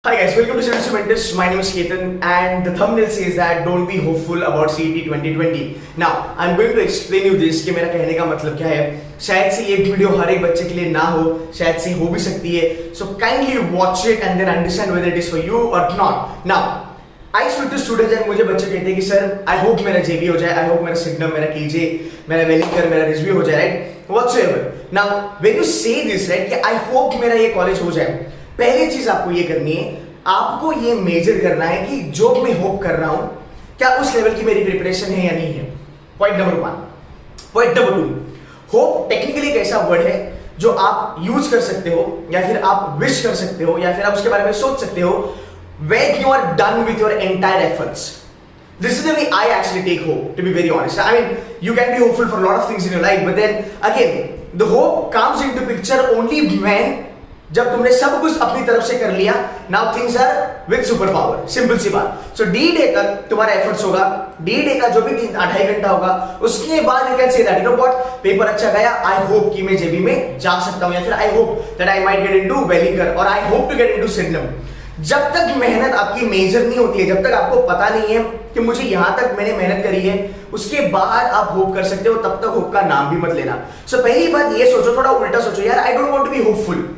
Hi guys, welcome to Students to Mentors. My name is Ketan and the thumbnail says that don't be hopeful about CET 2020. Now, I'm going to explain you this कि मेरा कहने का मतलब क्या है. शायद से ये वीडियो हर एक बच्चे के लिए ना हो, शायद से हो भी सकती है. So kindly watch it and then understand whether it is for you or not. Now, I speak to students and मुझे बच्चे कहते हैं कि सर, I hope मेरा JB हो जाए, I hope मेरा सिग्नम, मेरा KJ, मेरा वेलिंकर, मेरा रिजवी हो जाए, right? Whatsoever. Now, when you say this, right, कि I hope मेरा ये कॉलेज हो जाए, पहली चीज आपको ये करनी है, आपको ये मेजर करना है कि जो मैं होप कर रहा हूं क्या उस लेवल की मेरी प्रिपरेशन है या नहीं है. Point number 1. Point number 2, hope technically एक ऐसा वर्ड है जो आप यूज कर सकते हो या फिर आप विश कर सकते हो या फिर आप उसके बारे में सोच सकते हो when you are done with your entire efforts. This is the way I actually take hope, to be very honest. I mean, you can be hopeful for a lot of things in your life, but then again, the hope comes into picture only when जब तुमने सब कुछ अपनी तरफ से कर लिया. Now things are with super power. Simple सी बात. सो डी डे तक तुम्हारा एफर्ट्स होगा, डी डे का जो भी 2.5 घंटा होगा, उसके बाद you can say that you know what, paper अच्छा गया, आई होप कि मैं जेबी में जा सकता हूं, या फिर I hope that I might get into Welingkar और I hope to get into Sydenham. जब तक मेहनत आपकी मेजर नहीं होती है, जब तक आपको पता नहीं है कि मुझे यहां तक मैंने मेहनत करी है, उसके बाद आप होप कर सकते हो, तब तक होप का नाम भी मत लेना. सो पहली बात ये सोचो, थोड़ा उल्टा सोचो, यार I don't want to be hopeful.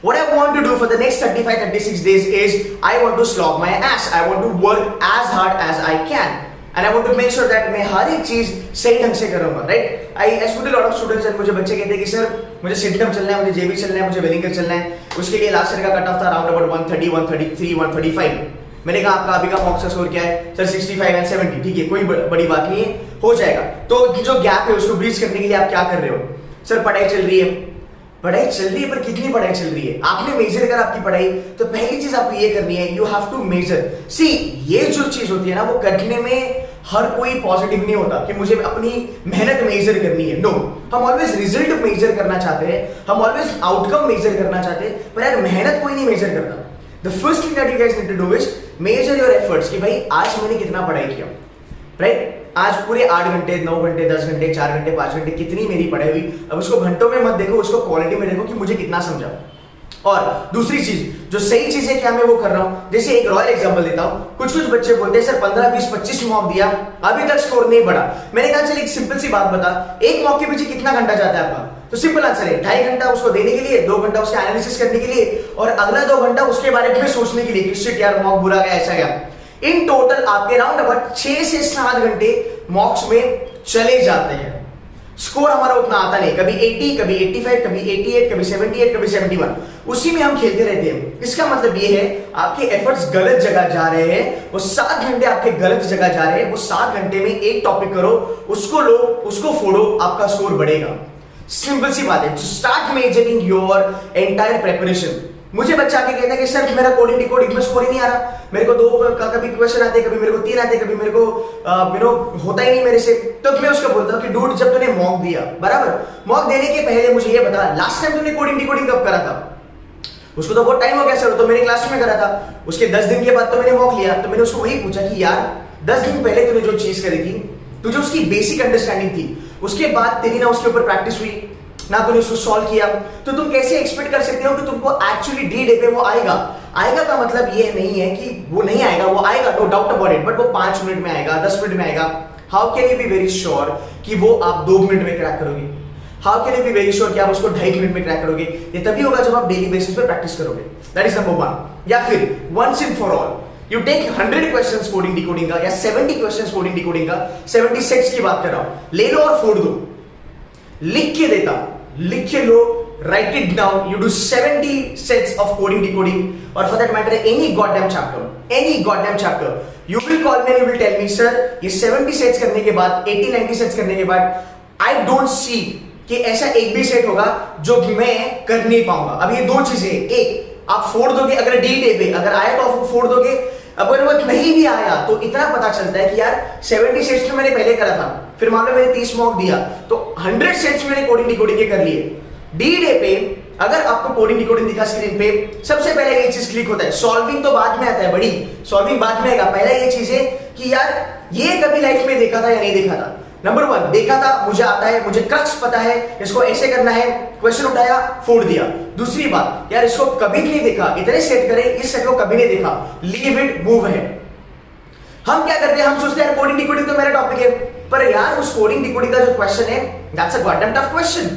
What I want to do for the next 35-36 days is I want to slog my ass. I want to work as hard as I can. And I want to make sure that मैं हर एक चीज सही ढंग से करूंगा, right? I speak to a lot of students and मुझे बच्चे कहते हैं कि सर मुझे सिडनम चलना है, मुझे जेबी चलना है, मुझे वेलिंकर चलना है. उसके लिए लास्ट ईयर का कट ऑफ था अराउंड अबाउट 130, 133, 135. मैंने कहा आपका अभी का मॉक स्कोर क्या है? Sir 65 and 70. ठीक है, कोई बड़ी बात नहीं है, हो जाएगा. तो जो गैप है उसको ब्रीच करने के लिए आप क्या कर रहे हो? सर पढ़ाई चल रही है. पढ़ाई चल रही है, पर कितनी पढ़ाई चल रही है? आपने मेजर कर आपकी पढ़ाई, तो पहली चीज आपको ये करनी है, यू हैव टू मेजर. सी, ये जो चीज होती है ना, वो करने में हर कोई पॉजिटिव नहीं होता कि मुझे अपनी मेहनत मेजर करनी है. नो, हम ऑलवेज रिजल्ट मेजर करना चाहते हैं, हम ऑलवेज आउटकम मेजर करना चाहते हैं, पर यार मेहनत कोई नहीं मेजर करता. The first thing that you guys need to do is measure your efforts कि भाई आज मैंने कितना पढ़ाई किया, राइट? आज पूरे 8 घंटे, 9 घंटे, 10 घंटे, 4 घंटे, 5 घंटे, कितनी मेरी पढ़ाई हुई. अब उसको घंटों में मत देखो, उसको क्वालिटी में देखो कि मुझे कितना समझा. और दूसरी चीज, जो सही चीज है क्या मैं वो कर रहा हूं. जैसे एक रॉयल एग्जांपल देता हूं, कुछ बच्चे बोलते हैं सर 15, 20, 25 मॉक दिया, अभी तक स्कोर नहीं बढ़ा. मैंने कहा चल एक सिंपल सी बात बता, एक मॉक के पीछे कितना घंटा जाता है आपका? तो सिंपल आंसर है 2.5 घंटा उसको देने के लिए, 2 घंटा उसका एनालिसिस करने के लिए, और अगला 2 घंटा उसके बारे में सोचने के लिए कि शिट यार मॉक बुरा गया, ऐसा गया. इन टोटल आपके राउंड अबाउट 6 से 7 घंटे मॉक्स में चले जाते हैं. स्कोर हमारा उतना आता नहीं, कभी 80, कभी 85, कभी 88, कभी 78, कभी 71, उसी में हम खेलते रहते हैं. इसका मतलब ये है आपके एफर्ट्स गलत जगह जा रहे हैं, वो 7 घंटे आपके गलत जगह जा रहे हैं. वो 7 घंटे में एक टॉपिक करो, उसको लो, उसको फोड़ो, आपका स्कोर बढ़ेगा. सिंपल सी बात है. Start measuring your entire preparation. मुझे बच्चा आके कहता है कि सर मेरा कोडिंग डिकोडिंग में स्कोर ही नहीं आ रहा, मेरे को 2 का कभी क्वेश्चन आते, कभी मेरे को 3 आते, कभी मेरे को होता ही नहीं मेरे से. तो मैं उसको बोलता हूँ कि डूड, जब तूने मॉक दिया, बराबर, मॉक देने के पहले मुझे ये बता, लास्ट टाइम तूने कोडिंग डिकोडिंग कब करा था? उसको तो बहुत टाइम हो गया सर, तो मेरे क्लास में करा था. उसके 10 दिन के बाद तो मैंने मॉक लिया. तो मैंने उसको वही पूछा कि यार 10 दिन पहले तूने जो चीज करी थी, तुझे उसकी बेसिक अंडरस्टैंडिंग थी, उसके बाद तेरी ना उसके ऊपर प्रैक्टिस हुई ना, तूने उसको सॉल्व किया, तो तुम कैसे एक्सपेक्ट कर सकते हो कि तुमको एक्चुअली डी डे पे वो आएगा? आएगा का मतलब ये नहीं है कि वो नहीं आएगा, वो आएगा, no doubt about it, but वो 5 मिनट में आएगा, 10 मिनट में आएगा. How can you be very sure कि वो आप 2 मिनट में क्रैक करोगे? How can you be very sure कि आप उसको 2.5 मिनट में क्रैक करोगे? ये तभी होगा जब आप डेली बेसिस पे प्रैक्टिस करोगे. That is number 1. या फिर once and for all you take 100 questions coding decoding का, या 70 क्वेश्चंस कोडिंग डिकोडिंग का, 76 की बात कर रहा हूं, ले लो और फोड़ दो. लिख के देता, लिख के लो, write it down. You do 70 sets of coding decoding, or for that matter any goddamn chapter. You will call me and you will tell me sir, ये 70 sets करने के बाद, 80-90 sets करने के बाद, I don't see कि ऐसा एक भी सेट होगा जो मैं कर नहीं पाऊंगा. अब ये 2 चीजें, एक आप फोड़ दोगे, अगर डी डे पे अगर आया तो आप फोड़ दोगे, अगर वो नहीं भी आया तो इतना पता चलता है कि यार 70 सेट्स तो मैंने पहले करा था, फिर मान लो मैंने 30 मॉक दिया, तो 100 सेट्स मैंने कोडिंग डिकोडिंग के कर लिए. डी डे पे अगर आपको कोडिंग डिकोडिंग दिखा स्क्रीन पे, सबसे पहले ये चीज क्लिक होता है. सॉल्विंग तो बाद में आता है, बड़ी सॉल्विंग बाद में आएगा. पहला ये चीज है कि यार ये कभी लाइफ में देखा था या नहीं देखा था. नंबर 1, देखा था, मुझे आता है, मुझे क्रक्स पता है, इसको ऐसे करना है, क्वेश्चन उठाया, फोड़ दिया। दूसरी बात, यार इसको कभी नहीं देखा, इतने सेट करे, इस सेट को कभी नहीं देखा, लीव इट, मूव है। हम क्या करते हैं, हम सोचते हैं कोडिंग डिकोडिंग तो मेरा टॉपिक है, पर यार उस कोडिंग डिकोडिंग का जो क्वेश्चन है, that's a goddamn tough question.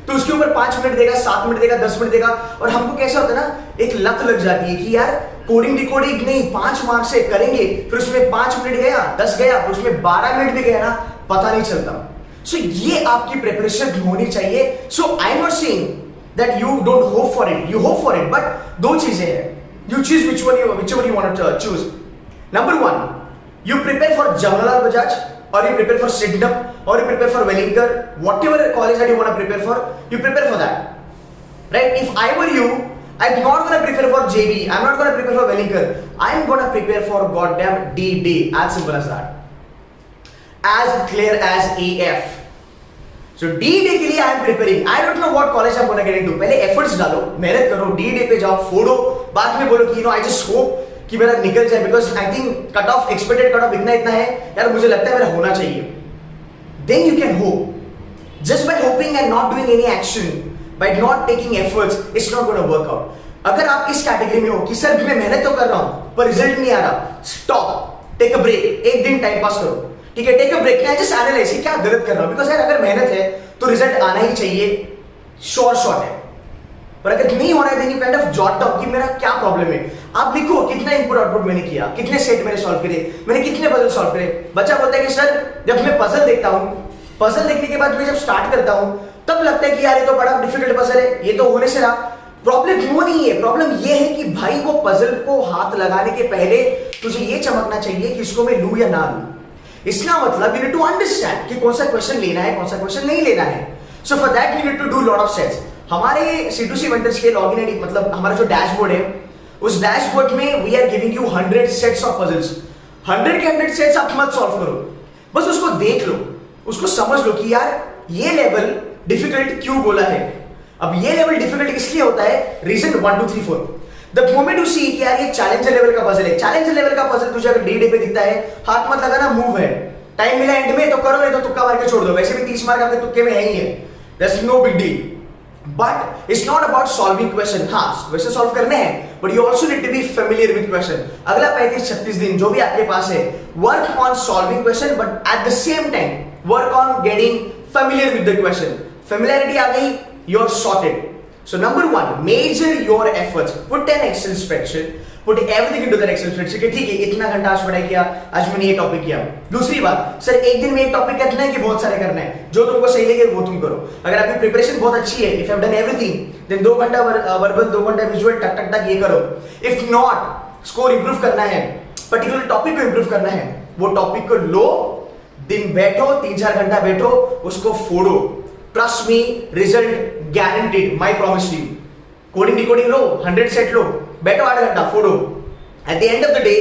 तो उसके ऊपर 5 मिनट देगा, 7 मिनट देगा, 10 मिनट देगा, और हमको कैसा होता है ना, एक लत लग जाती है कि यार कोडिंग डिकोडिंग नहीं, 5 मार्क से करेंगे, फिर उसमें 5 मिनट गया, 10 गया, फिर उसमें 12 मिनट भी गया ना, पता नहीं चलता। सो ये आपकी प्रिपरेशन होनी चाहिए। So I am not saying that you don't hope for it, you hope for it, but 2 चीजें हैं, you choose whichever you want to choose. Number 1, you prepare for Jamnalal Bajaj, or you prepare for Sydenham, or you prepare for Wellinger, whatever college that you want to prepare for, you prepare for that, right? If I were you, I'm not going to prepare for JB, I'm not going to prepare for Wellinger, I'm going to prepare for goddamn D-Day, as simple as that, as clear as AF. So D-Day के लिए I am preparing, I don't know what college I'm going to get into, पहले efforts डालो, मेहनत करो, D-Day पे जाओ, फोड़ो, बाद में बोलो कि I just hope कि मेरा निकल जाए, because I think cut off, expected cut off इतना है यार, मुझे लगता है मेरा होना चाहिए। Then you can hope. Just by hoping and not doing any action, by not taking efforts, it's not gonna work out. अगर आप इस कैटेगरी में हो कि सर मैं मेहनत तो कर रहा हूं पर रिजल्ट नहीं आ रहा, स्टॉप, टेक अ ब्रेक, एक दिन टाइम पास करो, ठीक है, take a break, just analyse क्या गलत कर रहा हूं, बिकॉज यार अगर मेहनत है तो रिजल्ट आना ही चाहिए, श्योर शॉट है। पर अगर नहीं हो रहा है, then you kind of jot down कि मेरा क्या प्रॉब्लम है। आप लिखो कितना इनपुट आउटपुट मैंने किया, कितने सेट मैंने सॉल्व करे, मैंने कितने पजल सॉल्व करे। बच्चा बोलता है कि सर जब मैं पजल देखता हूं, पजल देखने के बाद मैं जब स्टार्ट करता हूं, तब लगता है कि यार ये तो बड़ा डिफिकल्ट पजल है, ये तो होने से रहा। प्रॉब्लम वो नहीं है, प्रॉब्लम ये है कि भाई वो पजल को हाथ लगाने के पहले तुझे ये चमकना चाहिए कि इसको मैं लूं या ना लूं। इसका मतलब यू नीड टू अंडरस्टैंड कि कौन सा क्वेश्चन लेना है, कौन सा क्वेश्चन नहीं लेना है। So for that you need to do lot of sets. हमारे C2C मेंटर्स के लॉगिन आईडी, मतलब हमारा जो डैशबोर्ड है, उस डैशबोर्ड में we are giving you 100 sets of puzzles. 100 के 100 सेट्स आप मत सॉल्व करो, बस उसको देख लो, उसको समझ लो कि यार ये लेवल डिफिकल्ट क्यों बोला है। अब ये लेवल डिफिकल्ट इसलिए होता है, reason 1 2 3 4। The moment you see कि यार ये चैलेंजर लेवल का पजल है, चैलेंजर लेवल का पजल तुझे अगर D-Day पे दिखता है, हाथ मत लगाना, मूव है, टाइम मिला एंड में तो करो, नहीं तो तुक्का मार के छोड़ दो, वैसे भी 30 मार्क आपके तुक्के में है ही है, that's no big deal. But it's not about solving question. हाँ, वैसे सॉल्व करने हैं, but you also need to be familiar with question. अगला 35-36 दिन जो भी आपके पास है, work on solving question, but at the same time work on getting familiar with the question. Familiarity आ गई, you're sorted. So number 1, measure your efforts. Put an Excel spreadsheet. Put everything into that Excel spreadsheet. ठीक है, इतना घंटा आज पढ़ाई किया, आज मैंने ये टॉपिक किया। दूसरी बात, सर एक दिन में एक टॉपिक करना है कि बहुत सारे करना है, जो तुमको सही लगे वो तुम करो। अगर आपकी प्रिपरेशन बहुत अच्छी है, if you have done everything, then 2 घंटा वर्बल, 2 घंटा विजुअल, टक टक टक ये करो। इफ नॉट, स्कोर इंप्रूव करना है, पर्टिकुलर टॉपिक को इंप्रूव करना है, वो टॉपिक को लो, दिन बैठो, 3-4 घंटा बैठो, उसको फोड़ो। Trust me, result guaranteed, my promise you. Coding decoding लो, 100 सेट लो, बैठो 8 घंटा, फोड़ो। At the end of the day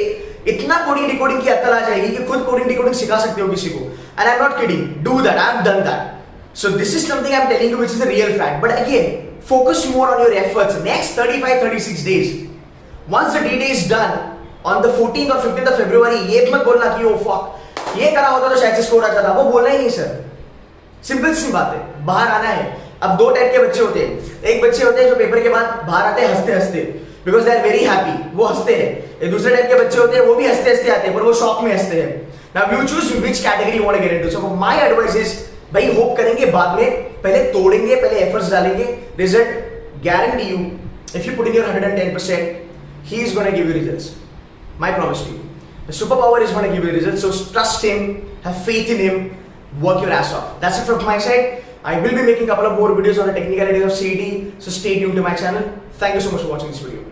इतना कोडिंग डिकोडिंग की अक्ल आ जाएगी कि खुद कोडिंग डिकोडिंग सिखा सकते हो किसी को। And I am not kidding, do that, I have done that. So this is something I am telling you which is a real fact. But again, focus more on your efforts next 35-36 days. Once the D-Day is done on the 14th or 15th of February, ये मत बोलना कि oh fuck, ये करा होता तो शायद से स्कोर अच्छा था, वो बोलना ही नहीं सर। सिंपल सी बात है, बाहर आना है। अब 2 टाइप के बच्चे होते हैं, एक बच्चे होते हैं जो पेपर के बाद बाहर आते हैं हंसते हंसते, because they are very happy, वो हंसते हैं। एक दूसरे टाइप के बच्चे होते हैं, वो भी हंसते हंसते आते हैं, पर वो शॉक में हंसते हैं। Now you choose which category you want to get into. So my advice is, भाई होप करेंगे बाद में, पहले तोड़ेंगे, पहले एफर्ट्स डालेंगे, result guarantee you, if you put in your 110%, he is going to give you results. My promise to you. The superpower is going to give you results. So trust him, have faith in him, work your ass off. That's it from my side. I will be making a couple of more videos on the technicalities of CET. So stay tuned to my channel. Thank you so much for watching this video.